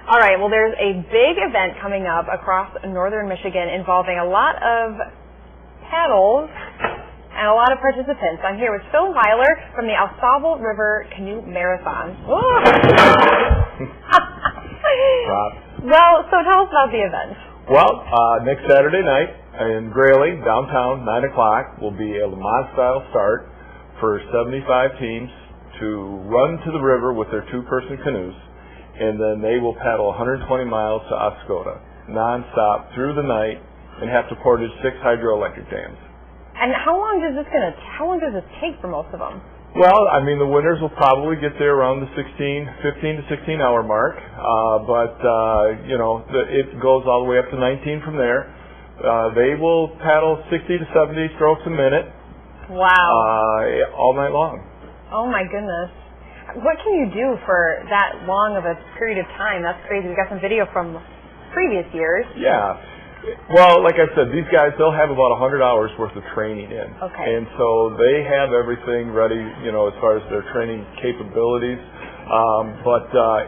All right, well, there's a big event coming up across northern Michigan involving a lot of paddles and a lot of participants. I'm here with Phil Weiler from the AuSable River Canoe Marathon. Well, so tell us about the event. Well, next Saturday night in Grayling, downtown, 9 o'clock, will be a Le Mans-style start for 75 teams to run to the river with their two-person canoes, and then they will paddle 120 miles to Oscoda, non-stop through the night, and have to portage 6 hydroelectric dams. And how long does this take for most of them? Well, I mean, the winners will probably get there around the 15 to 16 hour mark, it goes all the way up to 19 from there. They will paddle 60 to 70 strokes a minute. Wow. All night long. Oh my goodness. What can you do for that long of a period of time? That's crazy. We got some video from previous years. Yeah. Well, like I said, these guys, they'll have about 100 hours worth of training in. Okay. And so they have everything ready, as far as their training capabilities.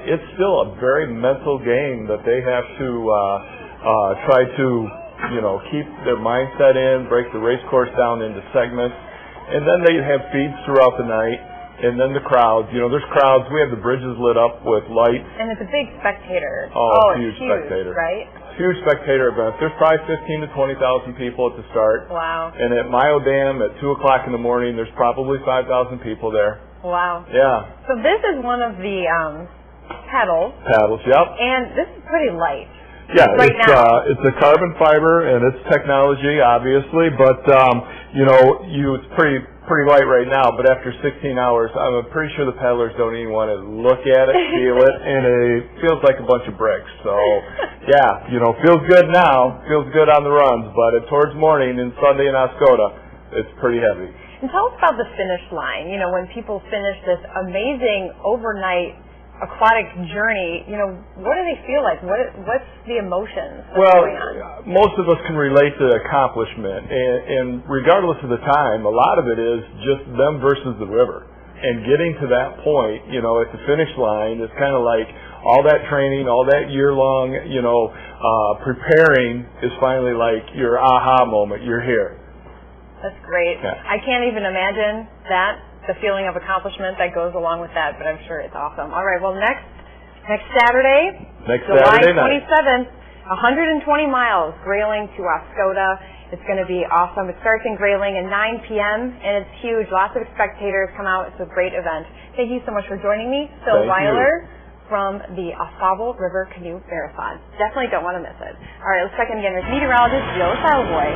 It's still a very mental game that they have to try to, keep their mindset in, break the race course down into segments. And then they have feeds throughout the night. And then the crowds, there's crowds. We have the bridges lit up with lights. And it's a big spectator. Oh, huge spectator. Right? Huge spectator event. There's probably 15 to 20,000 people at the start. Wow. And at Mayo Dam at 2 o'clock in the morning, there's probably 5,000 people there. Wow. Yeah. So this is one of the paddles. Paddles, yep. And this is pretty light. Yeah, now. It's a carbon fiber and it's technology, obviously, but it's pretty light right now. But after 16 hours, I'm pretty sure the paddlers don't even want to look at it, feel it, and it feels like a bunch of bricks. So, yeah, feels good now, feels good on the runs, but towards morning and Sunday in Oscoda, it's pretty heavy. And tell us about the finish line. When people finish this amazing overnight aquatic journey, what do they feel like? What's the emotions that's going on? Most of us can relate to accomplishment, and regardless of the time, a lot of it is just them versus the river. And getting to that point, at the finish line, is kind of like all that training, all that year-long, preparing is finally like your aha moment. You're here. That's great. Yeah. I can't even imagine the feeling of accomplishment that goes along with that, but I'm sure it's awesome. All right, well, next Saturday, July 27th, 120 miles, Grayling to Oscoda. It's going to be awesome. It starts in Grayling at 9 p.m., and it's huge. Lots of spectators come out. It's a great event. Thank you so much for joining me, Phil Weiler from the AuSable River Canoe Marathon. Definitely don't want to miss it. All right, let's check in again with meteorologist Joe Salvoy.